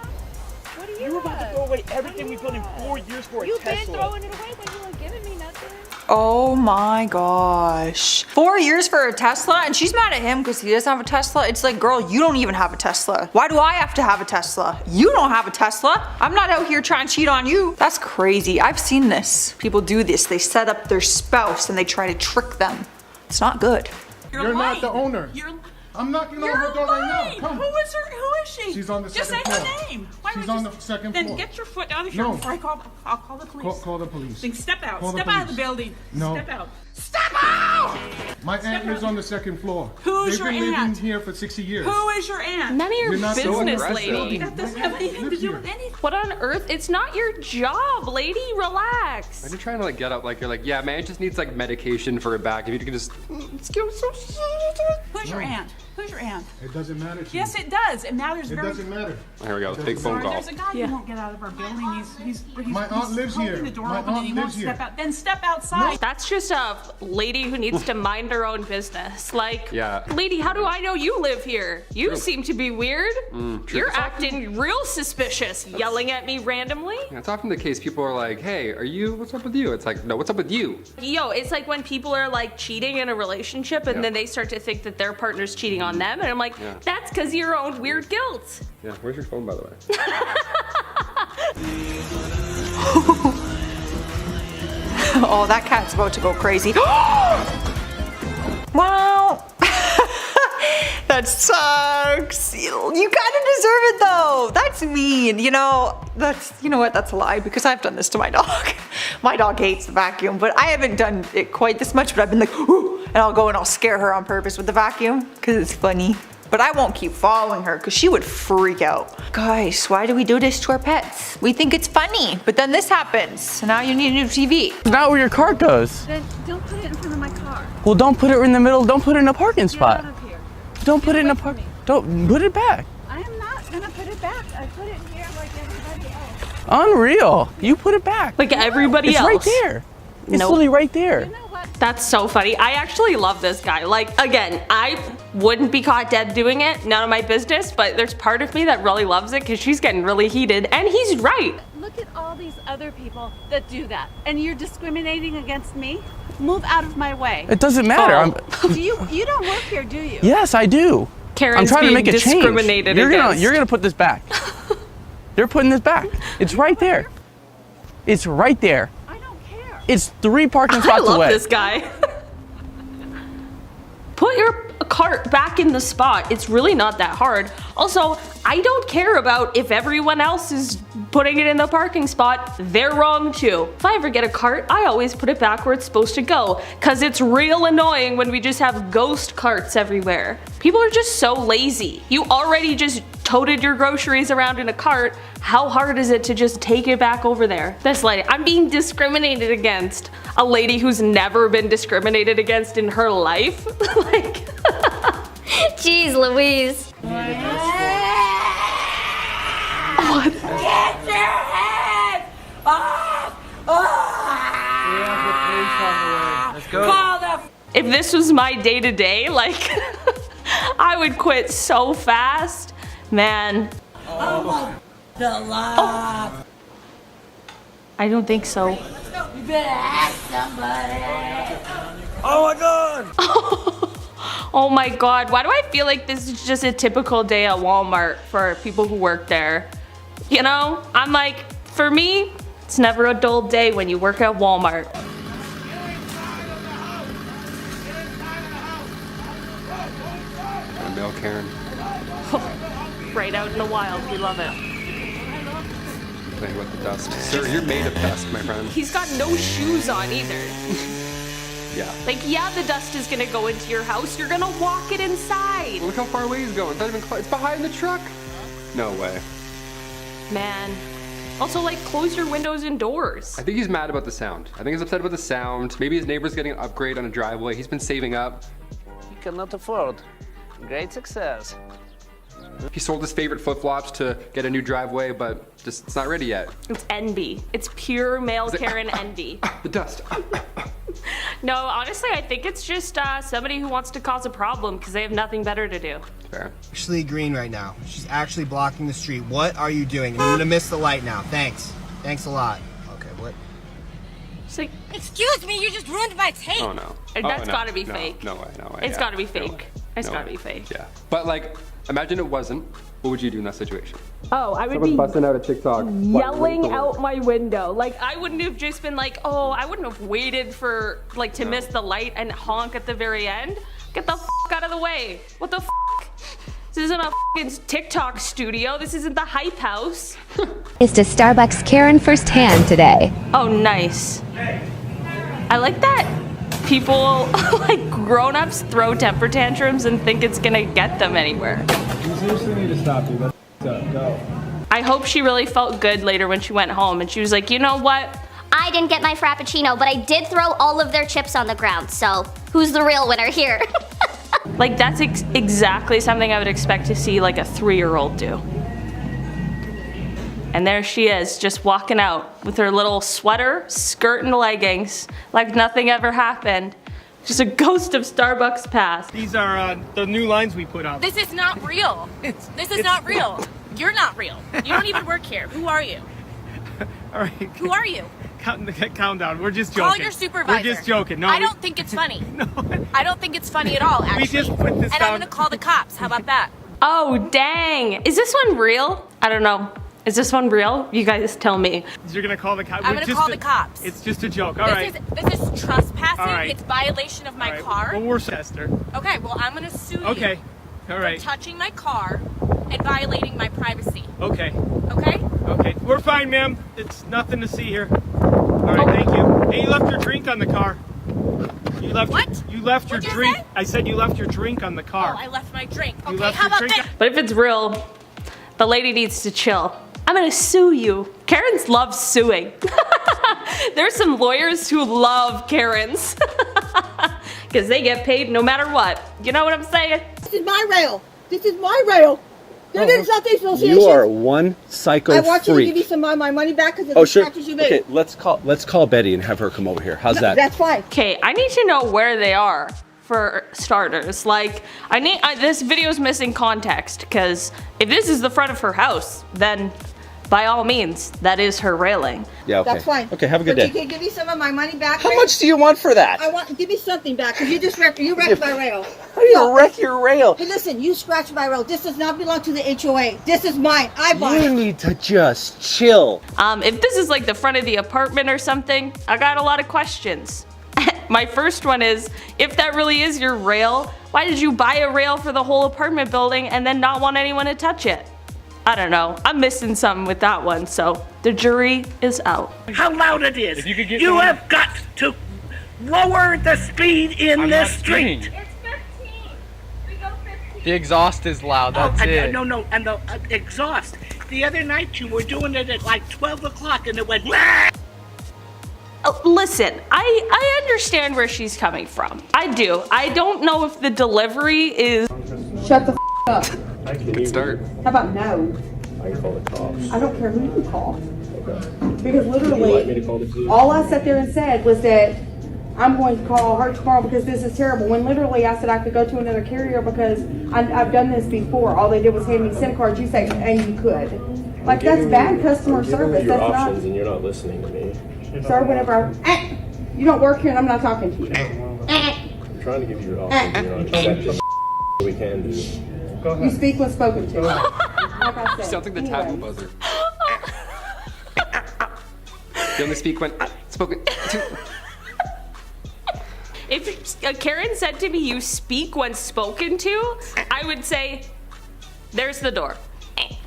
What do you You were about to have? throw away everything we put in 4 years for a You've Tesla. been throwing it away, but you weren't giving me nothing. Oh my gosh. 4 years for a Tesla and she's mad at him because he doesn't have a Tesla. It's like, girl, you don't even have a Tesla. Why do I have to have a Tesla? You don't have a Tesla. I'm not out here trying to cheat on you. That's crazy. I've seen this. People do this. They set up their spouse and they try to trick them. It's not good. You're not the owner. I'm knocking on her door right now. Come. Who is her? Who is she? She's on the Just second say floor. her name. Why She's would on you the second then floor. get your foot out of here No. before I'll call the police. Call the police. Then step out. Call the Step out of the police. building. No. Step out. Step out! My aunt lives on the second floor. Who's They've your been living aunt? here for 60 years. Who is your aunt? None of your You're not so business, aggressive. lady. That doesn't have anything to do with anything. What on earth? It's not your job, lady. Relax. Are you trying to like get up like you're like, yeah, man, just needs like medication for her back. If you can just Who's your aunt? Who's your aunt? It doesn't matter to Yes, you. it does. It matters It very. doesn't matter. Here we go, big phone call. There's a guy who won't get out of our building. He's My aunt lives holding here. the door My open and aunt he won't lives here. step out. Then step outside. That's just a lady who needs to mind her own business. Like, Yeah. lady, how do I know you live here? You True. seem to be weird. True. You're It's often- acting real suspicious, yelling at me randomly. Yeah, it's often the case. People are like, hey, what's up with you? It's like, no, what's up with you? Yo, it's like when people are like cheating in a relationship and Yeah. then they start to think that their partner's cheating on them. And I'm like, Yeah. that's because of your own weird guilt. Yeah, where's your phone, by the way? Oh, that cat's about to go crazy. Wow. That sucks. You kind of deserve it though. That's mean. You know what? That's a lie because I've done this to my dog. My dog hates the vacuum, but I haven't done it quite this much, but I've been like, ooh, and I'll go and I'll scare her on purpose with the vacuum because it's funny. But I won't keep following her because she would freak out. Guys, why do we do this to our pets? We think it's funny, but then this happens. So now you need a new TV. It's not where your car goes. Then don't put it in front of my car. Well, don't put it in the middle. Don't put it in a parking spot. Get out of here. Don't put it in a park. Don't put it back. I am not gonna put it back. I put it here like everybody else. Unreal. You put it back. Like everybody else. It's right there. It's Nope. literally right there. That's so funny. I actually love this guy. Like, again, I wouldn't be caught dead doing it. None of my business. But there's part of me that really loves it because she's getting really heated. And he's right. Look at all these other people that do that. And you're discriminating against me? Move out of my way. It doesn't matter. You don't work here, do you? Yes, I do. Karen's I'm trying to being make a change. discriminated You're against. gonna put this back. They're putting this back. It's right there. It's right there. I don't care. It's 3 parking I spots love away. this guy. Put your cart back in the spot. It's really not that hard. Also, I don't care about if everyone else is putting it in the parking spot. They're wrong too. If I ever get a cart, I always put it back where it's supposed to go, cause it's real annoying when we just have ghost carts everywhere. People are just so lazy. You already just toted your groceries around in a cart. How hard is it to just take it back over there? This lady, I'm being discriminated against. A lady who's never been discriminated against in her life. Like, Jeez Louise. what? Get your head off! Let's go. Call the If this was my day to day, like, I would quit so fast. Man. the law. I don't think so. You better ask somebody. Oh my god! Oh my god, why do I feel like this is just a typical day at Walmart for people who work there? You know, I'm like, for me, it's never a dull day when you work at Walmart. A male Karen. Right out in the wild, we love it. Playing with the dust. Sir, you're made of dust, my friend. He's got no shoes on either. Yeah. Like, yeah, the dust is gonna go into your house. You're gonna walk it inside. Look how far away he's going. It's not even close. It's behind the truck. No way. Man. Also, like, close your windows and doors. I think he's mad about the sound. I think he's upset about the sound. Maybe his neighbor's getting an upgrade on a driveway. He's been saving up. You cannot afford. Great success. He sold his favorite flip-flops to get a new driveway, but just it's not ready yet. It's envy. It's pure male Karen envy. The dust. No, honestly, I think it's just somebody who wants to cause a problem because they have nothing better to do. Fair. Actually green right now. She's actually blocking the street. What are you doing? I'm gonna miss the light now. Thanks. Thanks a lot. Okay, what? It's like, excuse me, you just ruined my tape. Oh no. That's no. gotta be No, fake. No way, no way. It's yeah. gotta be No fake. way. It's No gotta way. be fake. Yeah. But like, imagine it wasn't. What would you do in that situation? Oh, I would Someone's be busting out a TikTok. yelling out my window. Like, I wouldn't have just been like, oh, I wouldn't have waited for, like, to miss the light and honk at the very end. Get the f out of the way. What the f? This isn't a f***ing TikTok studio. This isn't the hype house. Is to Starbucks Karen firsthand today. Oh, nice. I like that people, like grown-ups, throw temper tantrums and think it's gonna get them anywhere. You seriously need to stop, dude. That's go. I hope she really felt good later when she went home and she was like, you know what? I didn't get my Frappuccino, but I did throw all of their chips on the ground, so who's the real winner here? Like, that's exactly something I would expect to see like a 3-year-old do. And there she is, just walking out with her little sweater, skirt, and leggings, like nothing ever happened. Just a ghost of Starbucks past. These are the new lines we put up. This is not real. This is not real. You're not real. You don't even work here. Who are you? All right. Who are you? Calm down. We're just joking. Call your supervisor. We're just joking. No, I don't think it's funny. I don't think it's funny at all, actually. We just put this and down. I'm gonna call the cops. How about that? Oh, dang. Is this one real? I don't know. Is this one real? You guys tell me. You're gonna call the cops? I'm gonna call the cops. It's just a joke. All right. This is trespassing. All right. It's violation of my All right. car. Well, we're Chester. Okay, well, I'm gonna sue you. Okay. All right. For touching my car and violating my privacy. Okay. Okay? Okay. We're fine, ma'am. It's nothing to see here. All right. Thank you. Hey, you left your drink on the car. You left. What? You left your What'd you drink. say? I said you left your drink on the car. Oh, I left my drink. You Okay, left how your about drink this? But if it's real, the lady needs to chill. I'm gonna sue you. Karens love suing. There's some lawyers who love Karens. Because they get paid no matter what. You know what I'm saying? This is my rail. This is my rail. There is nothing association. You are one psycho I want you to freak. give me some of my money back because of Oh the sure. scratches you made. Okay, let's call Betty and have her come over here. How's that? That's fine. Okay, I need to know where they are for starters. Like, this video's missing context because if this is the front of her house, then by all means, that is her railing. Yeah, okay. That's fine. Okay, have a good but day. You can give me some of my money back. How much do you want for that? I want give me something back because you just wrecked my rail. How do you wreck your rail? Hey, listen, you scratched my rail. This does not belong to the HOA. This is mine. I bought You it. need to just chill. If this is like the front of the apartment or something, I got a lot of questions. My first one is, if that really is your rail, why did you buy a rail for the whole apartment building and then not want anyone to touch it? I don't know. I'm missing something with that one, so the jury is out. How loud it is. If you could get You me- have got to lower the speed in I'm this not street. speeding. It's 15. We go 15. The exhaust is loud. That's it. No, and the exhaust. The other night you were doing it at like 12 o'clock and it went. Listen, I understand where she's coming from. I do. I don't know if the delivery is... Shut the up. Good start. How about no? I can call the cops. I don't care who you call. Okay. Because Would you like me literally, to call the police? all I sat there and said was that I'm going to call her tomorrow because this is terrible. When literally I said I could go to another carrier because I've done this before. All they did was hand me SIM cards. You say, and you could. Like, that's bad customer service. Your That's options not, and you're not listening to me. sir, whenever you don't work here and I'm not talking to you. I'm trying to give you your options and you're not accepting. We can do. Go You speak when spoken to. Like I You said. sound like the taboo Anyways. buzzer. You only speak when spoken to. If Karen said to me, you speak when spoken to, I would say, there's the door.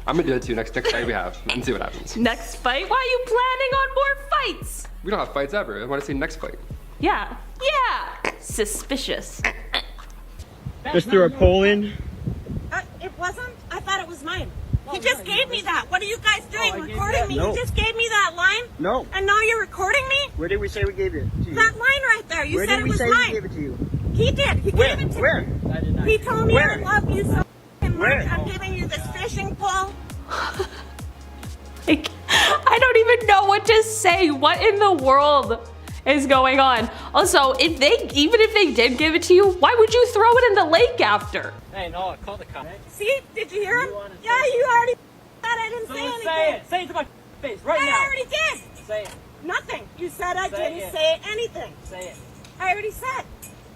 I'm gonna do it too next fight we have and see what happens. Next fight? Why are you planning on more fights? We don't have fights ever. I want to say next fight. Yeah. Yeah. Suspicious. Just threw a pole in. It wasn't? I thought it was mine. He just gave me that. What are you guys doing? Recording me? No. You just gave me that line? No. And now you're recording me? Where did we say we gave it to you? That line right there. You Where said did it we was say mine. we gave it to you? He did. He Where? gave it to Where? me. He told me Where? I love you so much. Where? I'm giving you this fishing pole. Like, I don't even know what to say. What in the world is going on? Also, even if they did give it to you, why would you throw it in the lake after? Hey, no, call the cops. See? Did you hear him? Yeah, you already said I didn't say anything. Say it. Say it to my face right now. I already did. Say it. Nothing. You said I Say didn't it. say anything. Say it. I already said.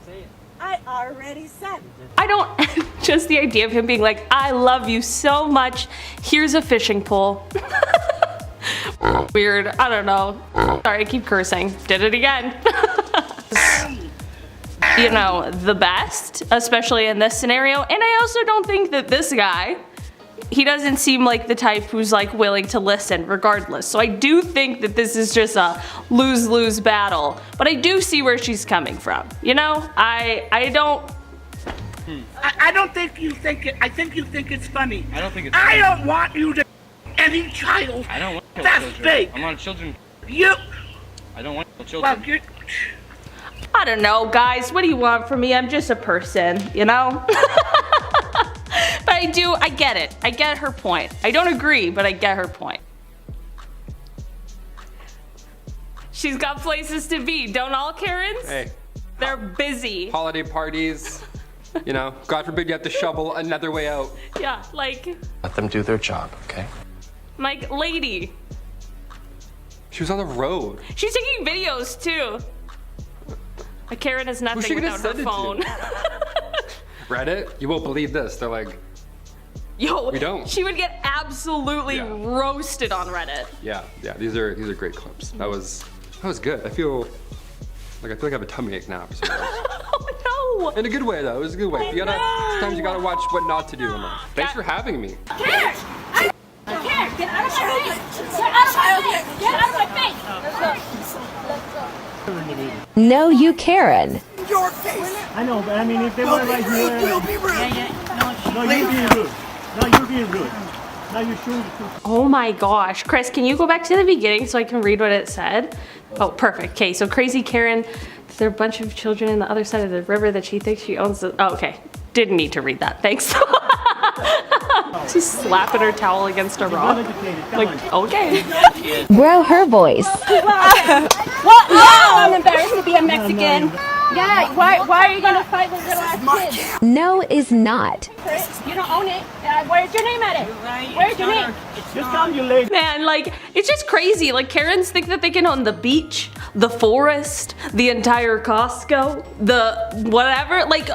Say it. I already said. I don't, just the idea of him being like, I love you so much, here's a fishing pole. Weird, I don't know. Sorry, I keep cursing. Did it again. You know, the best, especially in this scenario. And I also don't think that this guy, he doesn't seem like the type who's like willing to listen regardless. So I do think that this is just a lose-lose battle. But I do see where she's coming from. You know, I don't... I don't think you think it. I think you think it's funny. I don't think it's I funny. don't want you to any child. I don't want to kill That's children. big. I want children. You. I don't want to kill children. Well, you. I don't know, guys. What do you want from me? I'm just a person, you know? But I get it. I get her point. I don't agree, but I get her point. She's got places to be, don't all Karens? Hey. They're busy. Holiday parties. You know, God forbid you have to shovel another way out. Yeah, like, Let them do their job, okay? like, lady. She was on the road. She's taking videos too. A Karen is Who's she nothing gonna without her send it phone. to? Reddit? You won't believe this. They're like, Yo, we don't. she would get absolutely roasted on Reddit. Yeah, these are great clips. That was good. I feel like I have a tummy ache now for some reason. Oh no! In a good way though. It was a good way. Sometimes you gotta watch what not to do in life. Thanks for having me. Karen! Karen, get out of my face! Get out of my face! Get out of my face! the meeting. No, you Karen. Your face. I know, but I mean, if they want to like You'll be rude. no, you're being rude. No, you're being rude. Now you're showing the truth. Oh my gosh. Chris, can you go back to the beginning so I can read what it said? Oh, perfect. Okay, so Crazy Karen, there are a bunch of children on the other side of the river that she thinks she owns. Oh, okay. Didn't need to read that. Thanks. She's slapping her towel against a rock. Like, okay. Grow her voice. What? No, I'm embarrassed to be a Mexican. Yeah, why are you gonna fight with little ass kids? No is not. You don't own it. Where's your name at it? Where's your name? Just come, you lady. Man, like, it's just crazy. Like, Karens think that they can own the beach, the forest, the entire Costco, the whatever. Like,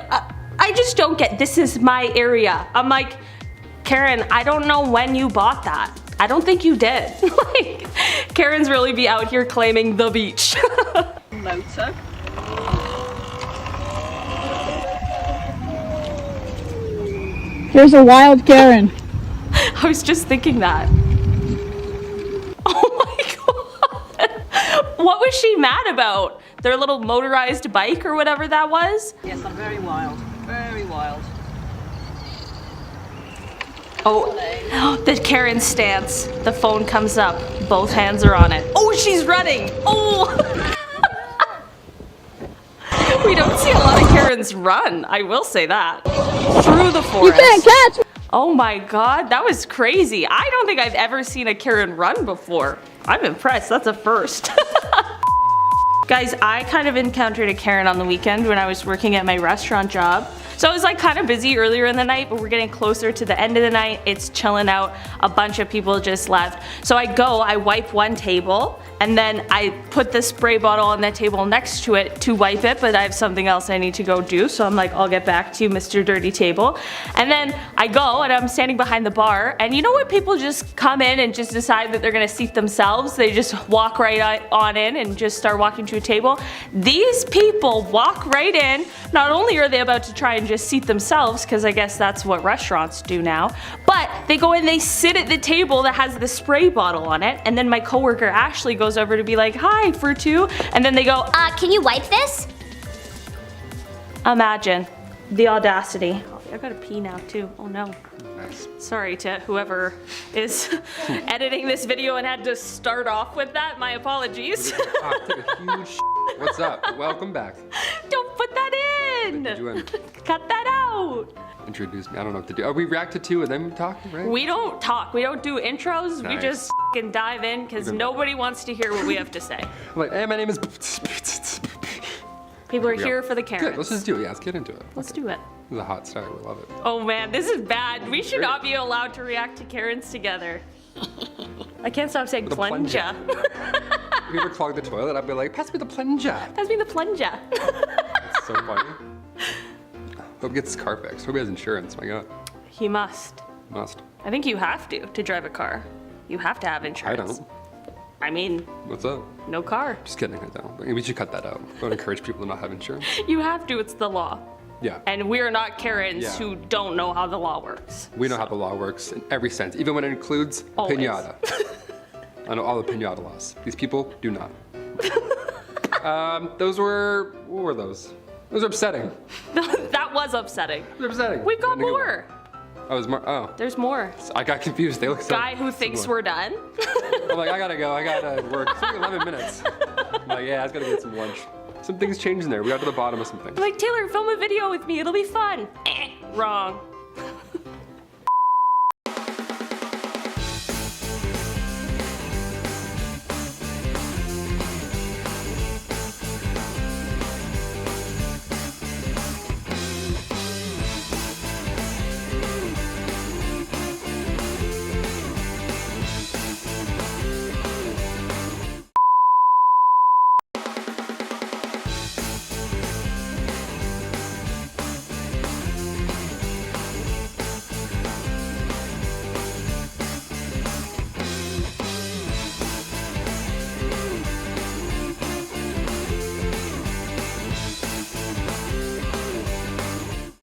I just don't get, this is my area. I'm like, Karen, I don't know when you bought that. I don't think you did. Like, Karens really be out here claiming the beach. Motor. Here's a wild Karen. I was just thinking that. Oh my god. What was she mad about? Their little motorized bike or whatever that was? Yes, I'm very wild. Very wild. Oh, the Karen stance. The phone comes up. Both hands are on it. Oh, she's running. Oh. We don't see a lot of Karens run. I will say that. Through the forest. You can't catch me. Oh my god, that was crazy. I don't think I've ever seen a Karen run before. I'm impressed. That's a first. Guys, I kind of encountered a Karen on the weekend when I was working at my restaurant job. So it was like kind of busy earlier in the night, but we're getting closer to the end of the night. It's chilling out. A bunch of people just left. So I wipe one table, and then I put the spray bottle on the table next to it to wipe it, but I have something else I need to go do. So I'm like, I'll get back to you, Mr. Dirty Table. And then I go and I'm standing behind the bar, and you know what, people just come in and just decide that they're gonna seat themselves. They just walk right on in and just start walking to a table. These people walk right in. Not only are they about to try and just seat themselves, because I guess that's what restaurants do now, but they go and they sit at the table that has the spray bottle on it, and then my coworker Ashley goes over to be like, hi, for two, and then they go, Can you wipe this? imagine the audacity. I gotta pee now too. Oh no. Sorry to whoever is editing this video and had to start off with that. My apologies. Take a huge What's up? Welcome back. Don't put that in. Cut that out. Introduce me. I don't know what to do. Oh, we reacted to and then we talk, right? We don't talk. We don't do intros. Nice. We just f***ing dive in because nobody wants to hear what we have to say. I'm like, hey, my name is. People are here for the Karens. Good. Let's just do it. Yeah, let's get into it. Let's do it. This is a hot start. We love it. Oh man, this is bad. We should not be allowed to react to Karens together. I can't stop saying plunger. If you ever clog the toilet, I'd be like, pass me the plunger. Pass me the plunger. That's so funny. Hope he gets his car fixed. Hope he has insurance. My God. He must. Must. I think you have to drive a car. You have to have insurance. I don't. I mean, What's up? no car. Just kidding. I don't. We should cut that out. Don't encourage people to not have insurance. You have to. It's the law. Yeah. And we're not Karens who don't know how the law works. We know how the law works in every sense, even when it includes Always. pinata. I know all the pinata laws. These people do not. What were those? Those are upsetting. That was upsetting. They're upsetting. We've got more. Oh, there's more. Oh. There's more. I got confused. They look so Guy who thinks we're done. I'm like, I gotta go. I gotta work. It's only 11 minutes. I'm like, yeah, I was gonna get some lunch. Some things changed in there. We got to the bottom of some things. I'm like, Taylor, film a video with me. It'll be fun. Wrong.